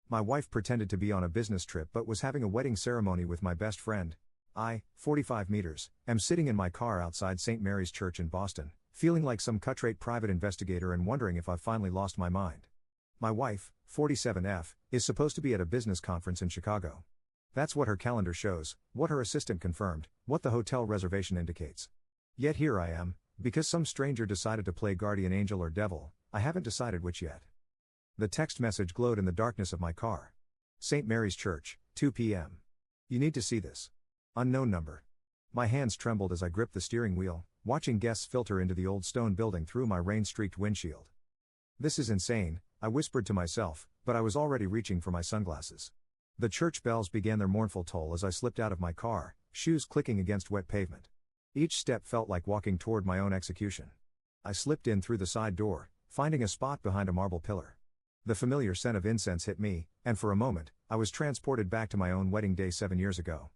My wife pretended to be on a business trip but was having a wedding ceremony with my best friend. I, 45 meters, am sitting in my car outside St. Mary's Church in Boston, feeling like some cut-rate private investigator and wondering if I've finally lost my mind. My wife, 47F, is supposed to be at a business conference in Chicago. That's what her calendar shows, what her assistant confirmed, what the hotel reservation indicates. Yet here I am, because some stranger decided to play guardian angel or devil, I haven't decided which yet. The text message glowed in the darkness of my car. St. Mary's Church, 2 p.m. You need to see this. Unknown number. My hands trembled as I gripped the steering wheel, watching guests filter into the old stone building through my rain-streaked windshield. This is insane, I whispered to myself, but I was already reaching for my sunglasses. The church bells began their mournful toll as I slipped out of my car, shoes clicking against wet pavement. Each step felt like walking toward my own execution. I slipped in through the side door, finding a spot behind a marble pillar. The familiar scent of incense hit me, and for a moment, I was transported back to my own wedding day 7 years ago.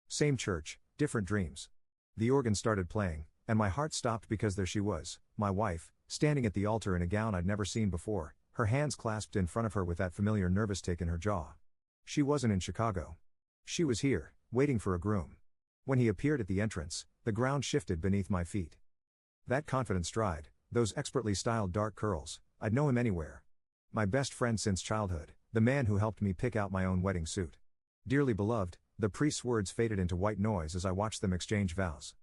Same church, different dreams. The organ started playing, and my heart stopped because there she was, my wife, standing at the altar in a gown I'd never seen before, her hands clasped in front of her with that familiar nervous tick in her jaw. She wasn't in Chicago. She was here, waiting for a groom. When he appeared at the entrance, the ground shifted beneath my feet. That confident stride, those expertly styled dark curls, I'd know him anywhere. My best friend since childhood, the man who helped me pick out my own wedding suit. Dearly beloved, the priest's words faded into white noise as I watched them exchange vows.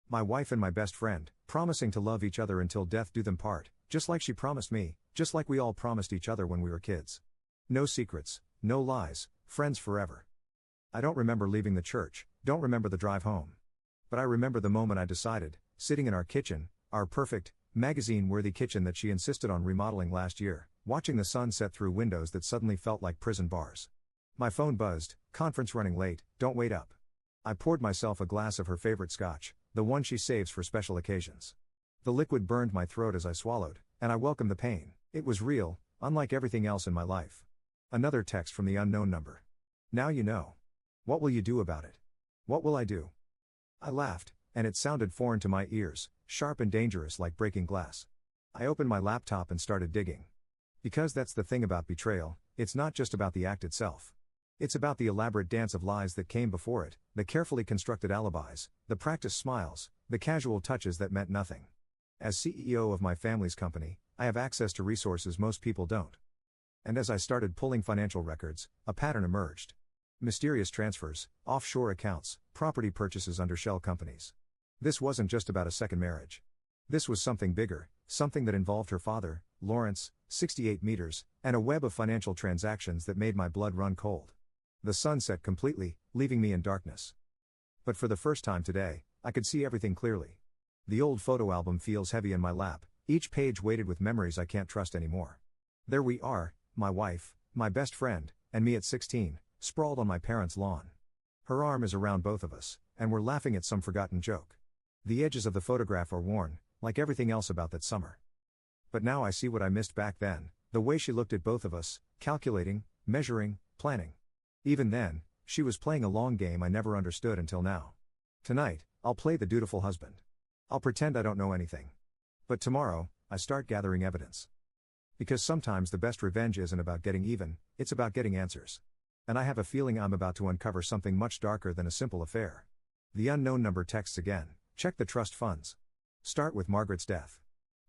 My wife and my best friend, promising to love each other until death do them part, just like she promised me, just like we all promised each other when we were kids. No secrets, no lies, friends forever. I don't remember leaving the church, don't remember the drive home. But I remember the moment I decided, sitting in our kitchen, our perfect, magazine-worthy kitchen that she insisted on remodeling last year, watching the sun set through windows that suddenly felt like prison bars. My phone buzzed, conference running late, don't wait up. I poured myself a glass of her favorite scotch, the one she saves for special occasions. The liquid burned my throat as I swallowed, and I welcomed the pain. It was real, unlike everything else in my life. Another text from the unknown number. Now you know. What will you do about it? What will I do? I laughed, and it sounded foreign to my ears, sharp and dangerous like breaking glass. I opened my laptop and started digging. Because that's the thing about betrayal, it's not just about the act itself. It's about the elaborate dance of lies that came before it, the carefully constructed alibis, the practiced smiles, the casual touches that meant nothing. As CEO of my family's company, I have access to resources most people don't. And as I started pulling financial records, a pattern emerged. Mysterious transfers, offshore accounts, property purchases under shell companies. This wasn't just about a second marriage. This was something bigger, something that involved her father, Lawrence, 68 meters, and a web of financial transactions that made my blood run cold. The sun set completely, leaving me in darkness. But for the first time today, I could see everything clearly. The old photo album feels heavy in my lap, each page weighted with memories I can't trust anymore. There we are, my wife, my best friend, and me at 16, sprawled on my parents' lawn. Her arm is around both of us, and we're laughing at some forgotten joke. The edges of the photograph are worn, like everything else about that summer. But now I see what I missed back then, the way she looked at both of us, calculating, measuring, planning. Even then, she was playing a long game I never understood until now. Tonight, I'll play the dutiful husband. I'll pretend I don't know anything. But tomorrow, I start gathering evidence. Because sometimes the best revenge isn't about getting even, it's about getting answers. And I have a feeling I'm about to uncover something much darker than a simple affair. The unknown number texts again, check the trust funds. Start with Margaret's death.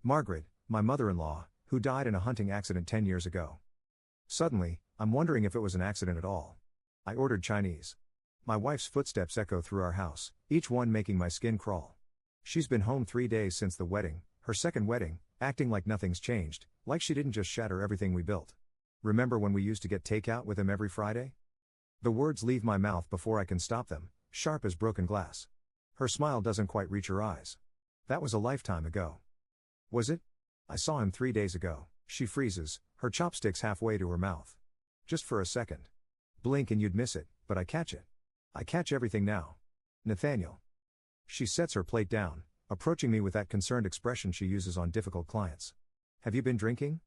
Margaret, my mother-in-law, who died in a hunting accident 10 years ago. Suddenly, I'm wondering if it was an accident at all. I ordered Chinese. My wife's footsteps echo through our house, each one making my skin crawl. She's been home 3 days since the wedding, her second wedding, acting like nothing's changed, like she didn't just shatter everything we built. Remember when we used to get takeout with him every Friday? The words leave my mouth before I can stop them, sharp as broken glass. Her smile doesn't quite reach her eyes. That was a lifetime ago. Was it? I saw him 3 days ago. She freezes, her chopsticks halfway to her mouth. Just for a second. Blink and you'd miss it, but I catch it. I catch everything now. Nathaniel. She sets her plate down, approaching me with that concerned expression she uses on difficult clients. Have you been drinking?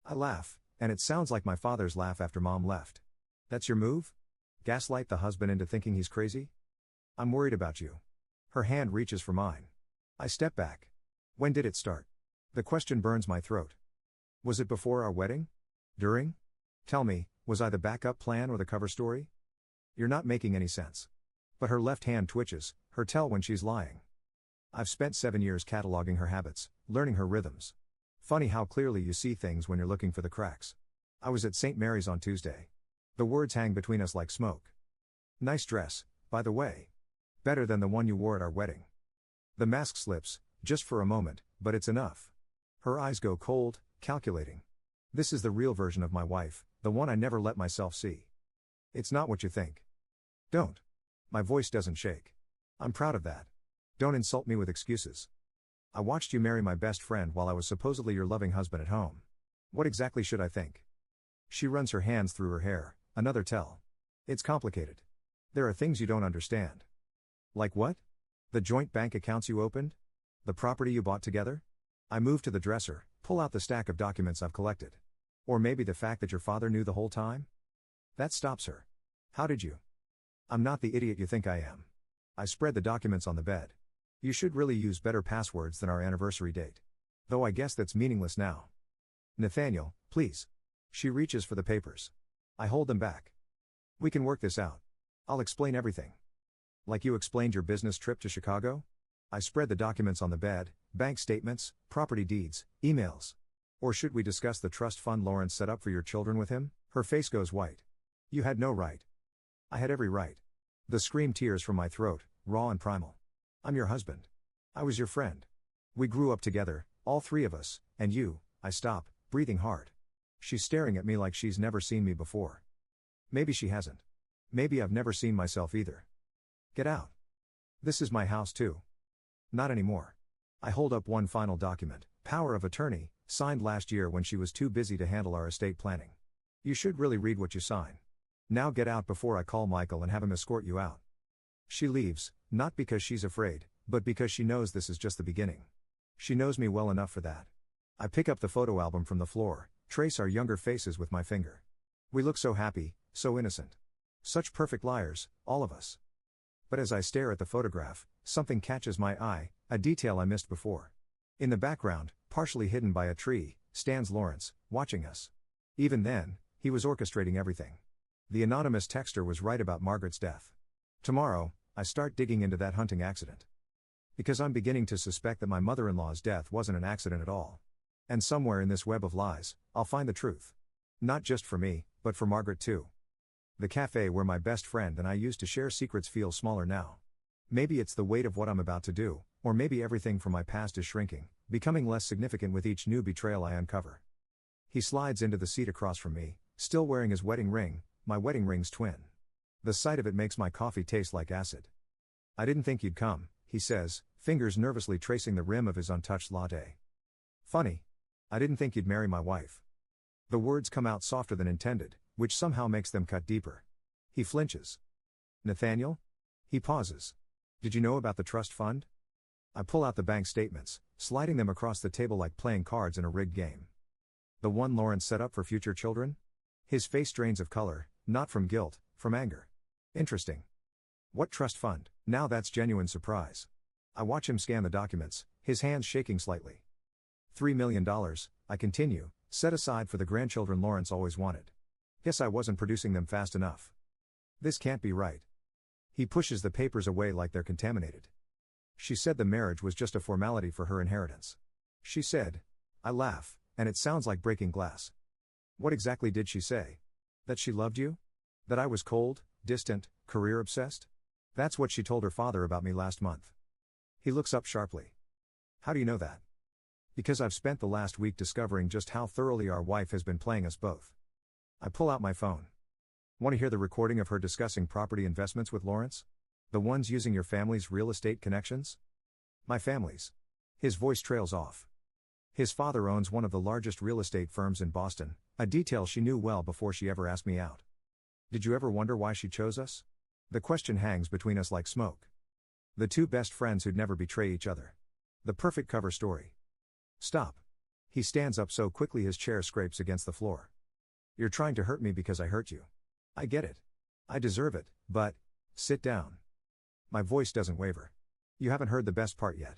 I laugh, and it sounds like my father's laugh after Mom left. That's your move? Gaslight the husband into thinking he's crazy? I'm worried about you. Her hand reaches for mine. I step back. When did it start? The question burns my throat. Was it before our wedding? During? Tell me, Was I the backup plan or the cover story? You're not making any sense. But her left hand twitches, her tell when she's lying. I've spent 7 years cataloging her habits, learning her rhythms. Funny how clearly you see things when you're looking for the cracks. I was at St. Mary's on Tuesday. The words hang between us like smoke. Nice dress, by the way. Better than the one you wore at our wedding. The mask slips, just for a moment, but it's enough. Her eyes go cold, calculating. This is the real version of my wife, the one I never let myself see. It's not what you think. Don't. My voice doesn't shake. I'm proud of that. Don't insult me with excuses. I watched you marry my best friend while I was supposedly your loving husband at home. What exactly should I think? She runs her hands through her hair, another tell. It's complicated. There are things you don't understand. Like what? The joint bank accounts you opened? The property you bought together? I move to the dresser, pull out the stack of documents I've collected. Or maybe the fact that your father knew the whole time? That stops her. How did you? I'm not the idiot you think I am. I spread the documents on the bed. You should really use better passwords than our anniversary date. Though I guess that's meaningless now. Nathaniel, please. She reaches for the papers. I hold them back. We can work this out. I'll explain everything. Like you explained your business trip to Chicago? I spread the documents on the bed, bank statements, property deeds, emails. Or should we discuss the trust fund Lawrence set up for your children with him? Her face goes white. You had no right. I had every right. The scream tears from my throat, raw and primal. I'm your husband. I was your friend. We grew up together, all three of us, and you. I stop, breathing hard. She's staring at me like she's never seen me before. Maybe she hasn't. Maybe I've never seen myself either. Get out. This is my house too. Not anymore. I hold up one final document, power of attorney, signed last year when she was too busy to handle our estate planning. You should really read what you sign. Now get out before I call Michael and have him escort you out. She leaves, not because she's afraid, but because she knows this is just the beginning. She knows me well enough for that. I pick up the photo album from the floor, trace our younger faces with my finger. We look so happy, so innocent. Such perfect liars, all of us. But as I stare at the photograph, something catches my eye, a detail I missed before. In the background, partially hidden by a tree, stands Lawrence, watching us. Even then, he was orchestrating everything. The anonymous texter was right about Margaret's death. Tomorrow, I start digging into that hunting accident. Because I'm beginning to suspect that my mother-in-law's death wasn't an accident at all. And somewhere in this web of lies, I'll find the truth. Not just for me, but for Margaret too. The cafe where my best friend and I used to share secrets feels smaller now. Maybe it's the weight of what I'm about to do, or maybe everything from my past is shrinking, becoming less significant with each new betrayal I uncover. He slides into the seat across from me, still wearing his wedding ring, my wedding ring's twin. The sight of it makes my coffee taste like acid. I didn't think you'd come, he says, fingers nervously tracing the rim of his untouched latte. Funny. I didn't think you'd marry my wife. The words come out softer than intended, which somehow makes them cut deeper. He flinches. Nathaniel? He pauses. Did you know about the trust fund? I pull out the bank statements, sliding them across the table like playing cards in a rigged game. The one Lawrence set up for future children? His face drains of color, not from guilt, from anger. Interesting. What trust fund? Now that's genuine surprise. I watch him scan the documents, his hands shaking slightly. $3 million, I continue, set aside for the grandchildren Lawrence always wanted. Guess I wasn't producing them fast enough. This can't be right. He pushes the papers away like they're contaminated. She said the marriage was just a formality for her inheritance. She said. I laugh, and it sounds like breaking glass. What exactly did she say? That she loved you? That I was cold, distant, career-obsessed? That's what she told her father about me last month. He looks up sharply. How do you know that? Because I've spent the last week discovering just how thoroughly our wife has been playing us both. I pull out my phone. Want to hear the recording of her discussing property investments with Lawrence? The ones using your family's real estate connections? My family's. His voice trails off. His father owns one of the largest real estate firms in Boston, a detail she knew well before she ever asked me out. Did you ever wonder why she chose us? The question hangs between us like smoke. The two best friends who'd never betray each other. The perfect cover story. Stop. He stands up so quickly his chair scrapes against the floor. You're trying to hurt me because I hurt you. I get it. I deserve it, but, sit down. My voice doesn't waver. You haven't heard the best part yet.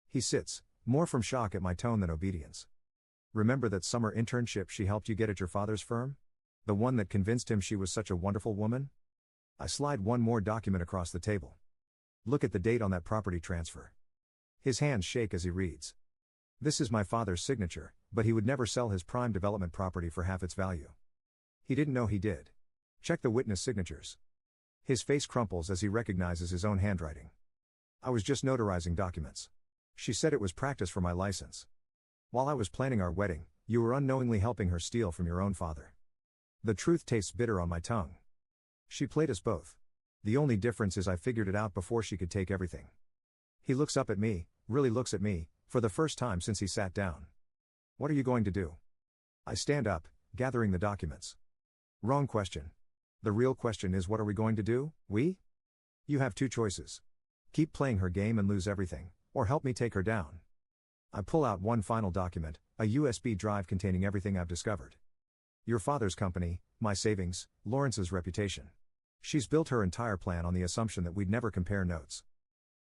He sits, more from shock at my tone than obedience. Remember that summer internship she helped you get at your father's firm? The one that convinced him she was such a wonderful woman? I slide one more document across the table. Look at the date on that property transfer. His hands shake as he reads. This is my father's signature, but he would never sell his prime development property for half its value. He didn't know he did. Check the witness signatures. His face crumples as he recognizes his own handwriting. I was just notarizing documents. She said it was practice for my license. While I was planning our wedding, you were unknowingly helping her steal from your own father. The truth tastes bitter on my tongue. She played us both. The only difference is I figured it out before she could take everything. He looks up at me, really looks at me, for the first time since he sat down. What are you going to do? I stand up, gathering the documents. Wrong question. The real question is, what are we going to do, we? You have two choices. Keep playing her game and lose everything, or help me take her down. I pull out one final document, a USB drive containing everything I've discovered. Your father's company, my savings, Lawrence's reputation. She's built her entire plan on the assumption that we'd never compare notes.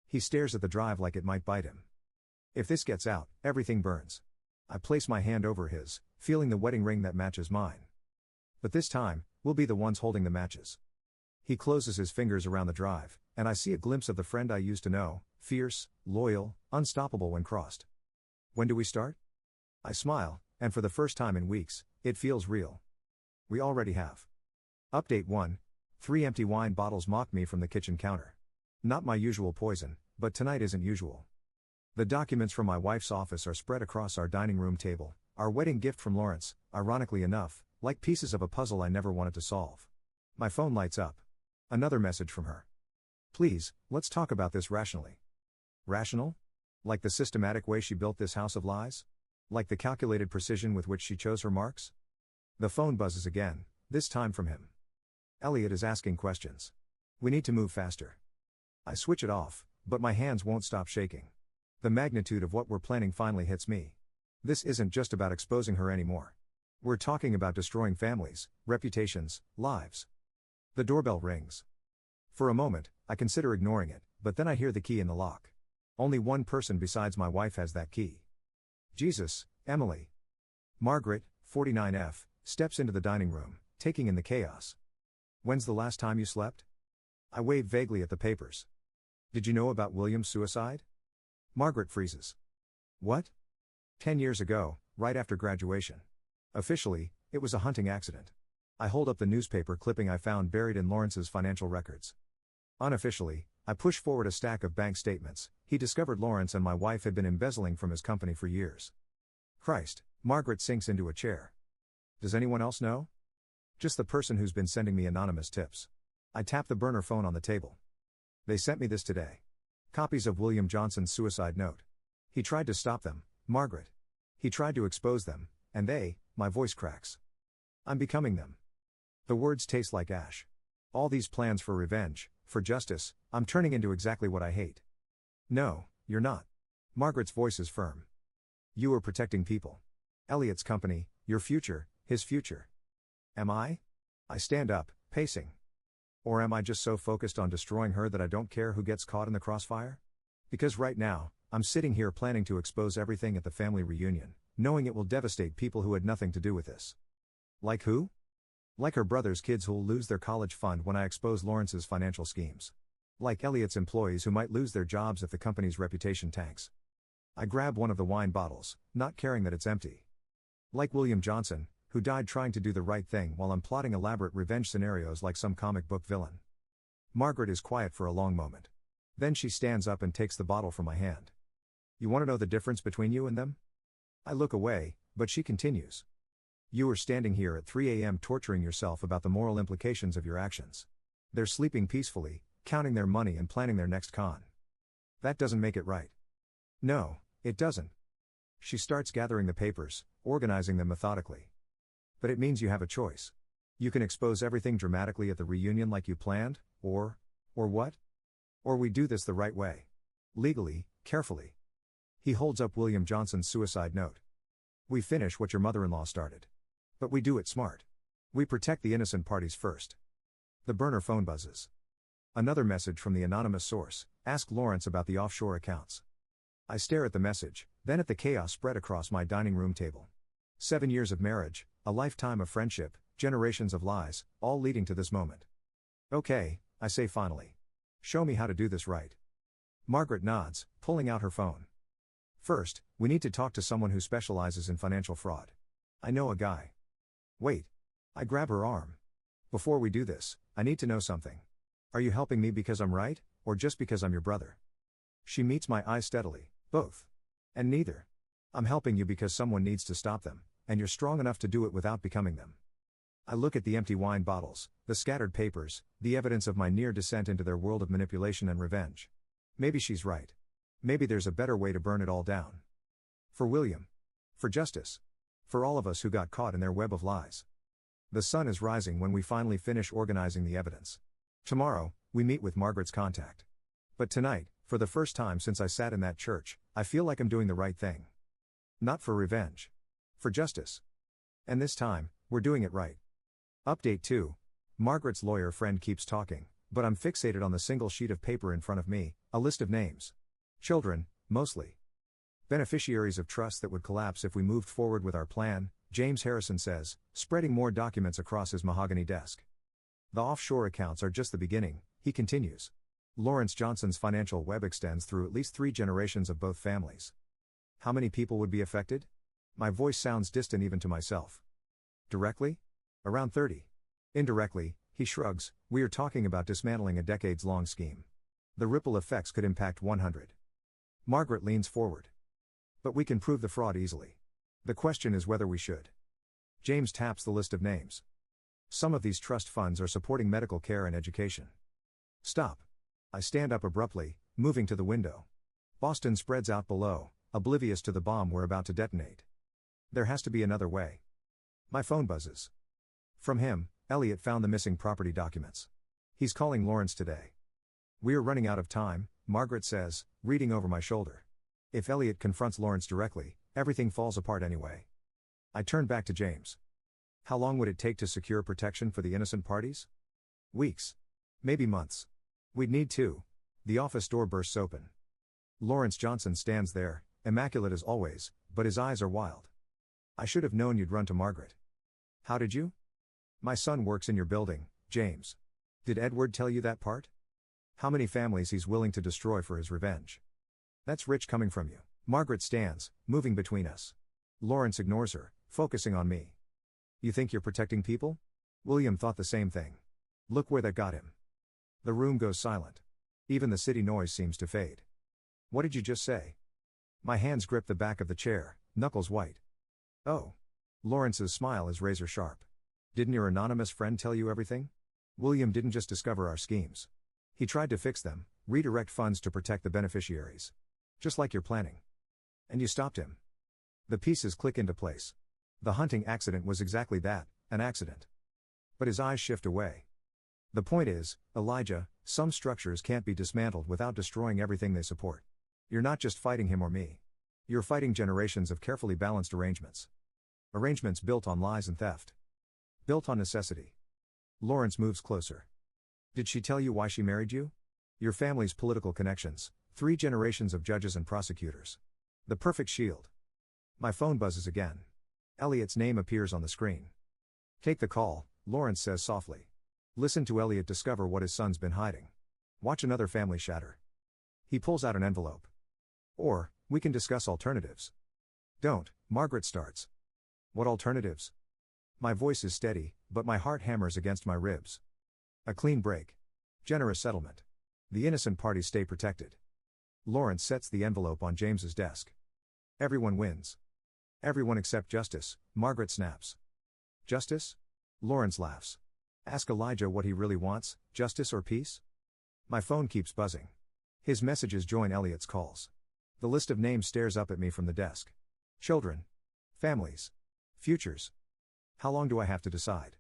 He stares at the drive like it might bite him. If this gets out, everything burns. I place my hand over his, feeling the wedding ring that matches mine. But this time, we'll be the ones holding the matches. He closes his fingers around the drive, and I see a glimpse of the friend I used to know, fierce, loyal, unstoppable when crossed. When do we start? I smile, and for the first time in weeks, it feels real. We already have. Update 1. 3 empty wine bottles mock me from the kitchen counter. Not my usual poison, but tonight isn't usual. The documents from my wife's office are spread across our dining room table, our wedding gift from Lawrence, ironically enough, like pieces of a puzzle I never wanted to solve. My phone lights up. Another message from her. Please, let's talk about this rationally. Rational? Like the systematic way she built this house of lies? Like the calculated precision with which she chose her marks? The phone buzzes again, this time from him. Elliot is asking questions. We need to move faster. I switch it off, but my hands won't stop shaking. The magnitude of what we're planning finally hits me. This isn't just about exposing her anymore. We're talking about destroying families, reputations, lives. The doorbell rings. For a moment, I consider ignoring it, but then I hear the key in the lock. Only one person besides my wife has that key. Jesus, Emily. Margaret, 49F, steps into the dining room, taking in the chaos. When's the last time you slept? I wave vaguely at the papers. Did you know about William's suicide? Margaret freezes. What? 10 years ago, right after graduation. Officially, it was a hunting accident. I hold up the newspaper clipping I found buried in Lawrence's financial records. Unofficially, I push forward a stack of bank statements. He discovered Lawrence and my wife had been embezzling from his company for years. Christ, Margaret sinks into a chair. Does anyone else know? Just the person who's been sending me anonymous tips. I tap the burner phone on the table. They sent me this today. Copies of William Johnson's suicide note. He tried to stop them, Margaret. He tried to expose them, and my voice cracks. I'm becoming them. The words taste like ash. All these plans for revenge, for justice, I'm turning into exactly what I hate. No, you're not. Margaret's voice is firm. You are protecting people. Elliot's company, your future, his future. Am I? I stand up, pacing. Or am I just so focused on destroying her that I don't care who gets caught in the crossfire? Because right now, I'm sitting here planning to expose everything at the family reunion, knowing it will devastate people who had nothing to do with this. Like who? Like her brother's kids who'll lose their college fund when I expose Lawrence's financial schemes. Like Elliot's employees who might lose their jobs if the company's reputation tanks. I grab one of the wine bottles, not caring that it's empty. Like William Johnson, who died trying to do the right thing while I'm plotting elaborate revenge scenarios like some comic book villain. Margaret is quiet for a long moment. Then she stands up and takes the bottle from my hand. You want to know the difference between you and them? I look away, but she continues. You are standing here at 3 a.m. torturing yourself about the moral implications of your actions. They're sleeping peacefully, counting their money and planning their next con. That doesn't make it right. No, it doesn't. She starts gathering the papers, organizing them methodically. But it means you have a choice. You can expose everything dramatically at the reunion like you planned, or what? Or we do this the right way. Legally, carefully. He holds up William Johnson's suicide note. We finish what your mother-in-law started. But we do it smart. We protect the innocent parties first. The burner phone buzzes. Another message from the anonymous source, ask Lawrence about the offshore accounts. I stare at the message, then at the chaos spread across my dining room table. 7 years of marriage, a lifetime of friendship, generations of lies, all leading to this moment. Okay, I say finally. Show me how to do this right. Margaret nods, pulling out her phone. First, we need to talk to someone who specializes in financial fraud. I know a guy. Wait. I grab her arm. Before we do this, I need to know something. Are you helping me because I'm right, or just because I'm your brother? She meets my eyes steadily. Both. And neither. I'm helping you because someone needs to stop them, and you're strong enough to do it without becoming them. I look at the empty wine bottles, the scattered papers, the evidence of my near descent into their world of manipulation and revenge. Maybe she's right. Maybe there's a better way to burn it all down. For William. For justice. For all of us who got caught in their web of lies. The sun is rising when we finally finish organizing the evidence. Tomorrow, we meet with Margaret's contact. But tonight, for the first time since I sat in that church, I feel like I'm doing the right thing. Not for revenge. For justice. And this time, we're doing it right. Update 2. Margaret's lawyer friend keeps talking, but I'm fixated on the single sheet of paper in front of me, a list of names. Children, mostly. Beneficiaries of trusts that would collapse if we moved forward with our plan, James Harrison says, spreading more documents across his mahogany desk. The offshore accounts are just the beginning, he continues. Lawrence Johnson's financial web extends through at least 3 generations of both families. How many people would be affected? My voice sounds distant even to myself. Directly? Around 30. Indirectly, he shrugs, we are talking about dismantling a decades-long scheme. The ripple effects could impact 100. Margaret leans forward. But we can prove the fraud easily. The question is whether we should. James taps the list of names. Some of these trust funds are supporting medical care and education. Stop. I stand up abruptly, moving to the window. Boston spreads out below, oblivious to the bomb we're about to detonate. There has to be another way. My phone buzzes. From him, Elliot found the missing property documents. He's calling Lawrence today. We're running out of time, Margaret says, reading over my shoulder. If Elliot confronts Lawrence directly, everything falls apart anyway. I turn back to James. How long would it take to secure protection for the innocent parties? Weeks. Maybe months. We'd need 2. The office door bursts open. Lawrence Johnson stands there, immaculate as always, but his eyes are wild. I should have known you'd run to Margaret. How did you? My son works in your building, James. Did Edward tell you that part? How many families he's willing to destroy for his revenge? That's rich coming from you. Margaret stands, moving between us. Lawrence ignores her, focusing on me. You think you're protecting people? William thought the same thing. Look where that got him. The room goes silent. Even the city noise seems to fade. What did you just say? My hands grip the back of the chair, knuckles white. Oh. Lawrence's smile is razor sharp. Didn't your anonymous friend tell you everything? William didn't just discover our schemes. He tried to fix them, redirect funds to protect the beneficiaries. Just like you're planning. And you stopped him. The pieces click into place. The hunting accident was exactly that, an accident. But his eyes shift away. The point is, Elijah, some structures can't be dismantled without destroying everything they support. You're not just fighting him or me. You're fighting generations of carefully balanced arrangements. Arrangements built on lies and theft. Built on necessity. Lawrence moves closer. Did she tell you why she married you? Your family's political connections, 3 generations of judges and prosecutors. The perfect shield. My phone buzzes again. Elliot's name appears on the screen. Take the call, Lawrence says softly. Listen to Elliot discover what his son's been hiding. Watch another family shatter. He pulls out an envelope. Or, we can discuss alternatives. Don't, Margaret starts. What alternatives? My voice is steady, but my heart hammers against my ribs. A clean break. Generous settlement. The innocent parties stay protected. Lawrence sets the envelope on James's desk. Everyone wins. Everyone except justice, Margaret snaps. Justice? Lawrence laughs. Ask Elijah what he really wants, justice or peace? My phone keeps buzzing. His messages join Elliot's calls. The list of names stares up at me from the desk. Children. Families. Futures. How long do I have to decide?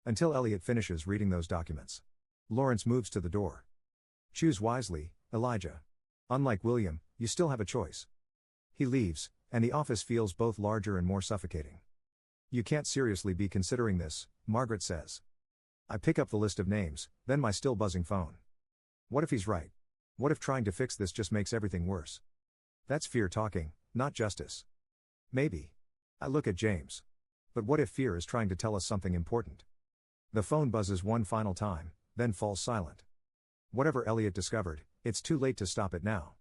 Until Elliot finishes reading those documents. Lawrence moves to the door. Choose wisely, Elijah. Unlike William, you still have a choice. He leaves, and the office feels both larger and more suffocating. You can't seriously be considering this, Margaret says. I pick up the list of names, then my still buzzing phone. What if he's right? What if trying to fix this just makes everything worse? That's fear talking, not justice. Maybe. I look at James. But what if fear is trying to tell us something important? The phone buzzes one final time, then falls silent. Whatever Elliot discovered, it's too late to stop it now.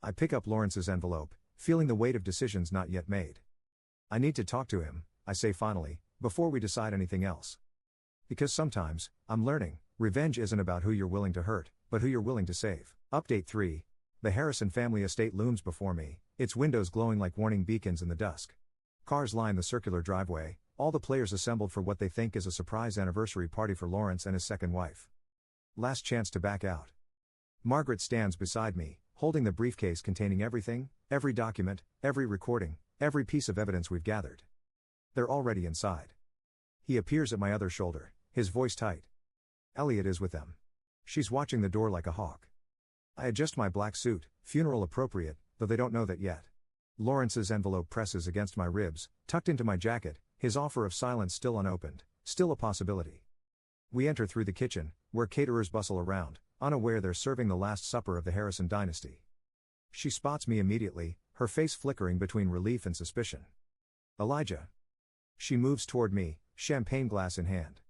I pick up Lawrence's envelope, feeling the weight of decisions not yet made. I need to talk to him, I say finally, before we decide anything else. Because sometimes, I'm learning, revenge isn't about who you're willing to hurt, but who you're willing to save. Update 3. The Harrison family estate looms before me, its windows glowing like warning beacons in the dusk. Cars line the circular driveway, all the players assembled for what they think is a surprise anniversary party for Lawrence and his second wife. Last chance to back out. Margaret stands beside me, holding the briefcase containing everything, every document, every recording, every piece of evidence we've gathered. They're already inside. He appears at my other shoulder, his voice tight. Elliot is with them. She's watching the door like a hawk. I adjust my black suit, funeral appropriate, though they don't know that yet. Lawrence's envelope presses against my ribs, tucked into my jacket, his offer of silence still unopened, still a possibility. We enter through the kitchen, where caterers bustle around, unaware they're serving the last supper of the Harrison dynasty. She spots me immediately, her face flickering between relief and suspicion. Elijah. She moves toward me, champagne glass in hand.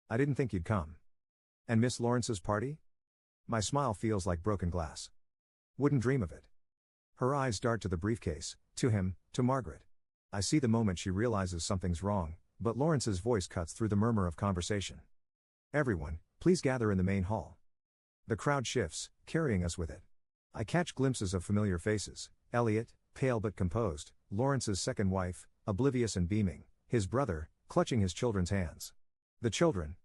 I didn't think you'd come. And Miss Lawrence's party? My smile feels like broken glass. Wouldn't dream of it. Her eyes dart to the briefcase, to him, to Margaret. I see the moment she realizes something's wrong, but Lawrence's voice cuts through the murmur of conversation. Everyone, please gather in the main hall. The crowd shifts, carrying us with it. I catch glimpses of familiar faces, Elliot, pale but composed, Lawrence's second wife, oblivious and beaming, his brother, clutching his children's hands. The children.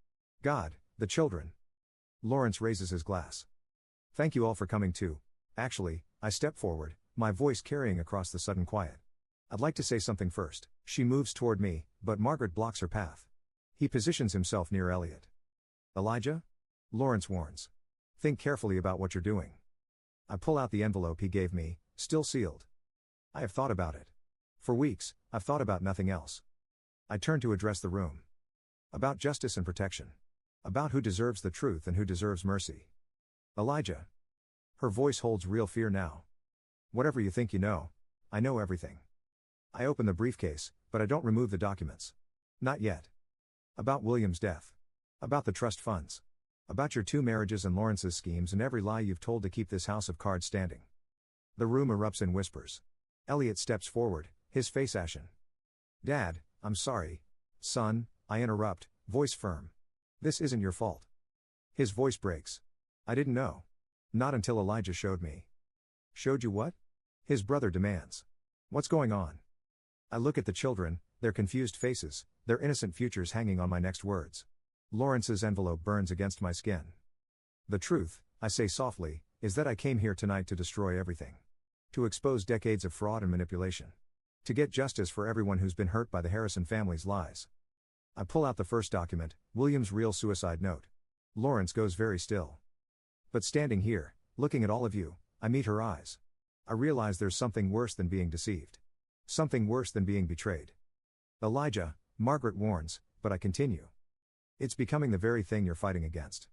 God, the children. Lawrence raises his glass. Thank you all for coming too. Actually, I step forward, my voice carrying across the sudden quiet. I'd like to say something first. She moves toward me, but Margaret blocks her path. He positions himself near Elliot. Elijah? Lawrence warns. Think carefully about what you're doing. I pull out the envelope he gave me, still sealed. I have thought about it. For weeks, I've thought about nothing else. I turn to address the room. About justice and protection. About who deserves the truth and who deserves mercy. Elijah. Her voice holds real fear now. Whatever you think you know, I know everything. I open the briefcase, but I don't remove the documents. Not yet. About William's death. About the trust funds. About your 2 marriages and Lawrence's schemes and every lie you've told to keep this house of cards standing. The room erupts in whispers. Elliot steps forward, his face ashen. Dad, I'm sorry. Son, I interrupt, voice firm. This isn't your fault. His voice breaks. I didn't know. Not until Elijah showed me. Showed you what? His brother demands. What's going on? I look at the children, their confused faces, their innocent futures hanging on my next words. Lawrence's envelope burns against my skin. The truth, I say softly, is that I came here tonight to destroy everything. To expose decades of fraud and manipulation. To get justice for everyone who's been hurt by the Harrison family's lies. I pull out the first document, William's real suicide note. Lawrence goes very still. But standing here, looking at all of you, I meet her eyes. I realize there's something worse than being deceived. Something worse than being betrayed. Elijah, Margaret warns, but I continue. It's becoming the very thing you're fighting against.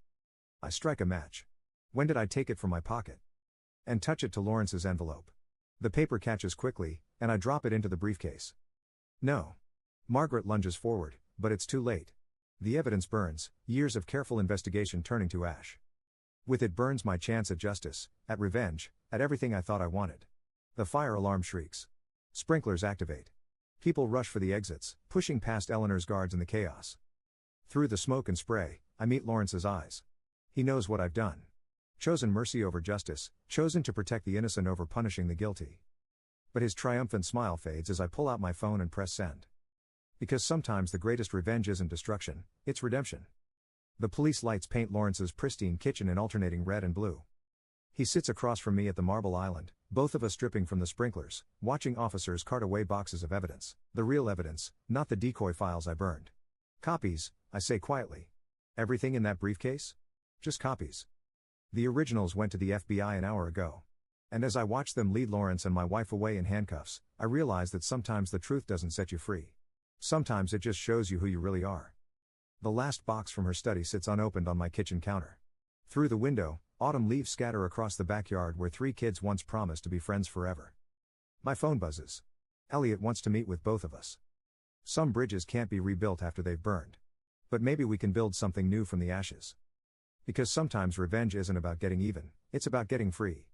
I strike a match. When did I take it from my pocket? And touch it to Lawrence's envelope. The paper catches quickly, and I drop it into the briefcase. No. Margaret lunges forward, but it's too late. The evidence burns, years of careful investigation turning to ash. With it burns my chance at justice, at revenge, at everything I thought I wanted. The fire alarm shrieks. Sprinklers activate. People rush for the exits, pushing past Eleanor's guards in the chaos. Through the smoke and spray, I meet Lawrence's eyes. He knows what I've done. Chosen mercy over justice, chosen to protect the innocent over punishing the guilty. But his triumphant smile fades as I pull out my phone and press send. Because sometimes the greatest revenge isn't destruction, it's redemption. The police lights paint Lawrence's pristine kitchen in alternating red and blue. He sits across from me at the marble island, both of us dripping from the sprinklers, watching officers cart away boxes of evidence, the real evidence, not the decoy files I burned. Copies, I say quietly. Everything in that briefcase? Just copies. The originals went to the FBI an hour ago. And as I watch them lead Lawrence and my wife away in handcuffs, I realize that sometimes the truth doesn't set you free. Sometimes it just shows you who you really are. The last box from her study sits unopened on my kitchen counter. Through the window, autumn leaves scatter across the backyard where 3 kids once promised to be friends forever. My phone buzzes. Elliot wants to meet with both of us. Some bridges can't be rebuilt after they've burned. But maybe we can build something new from the ashes. Because sometimes revenge isn't about getting even, it's about getting free.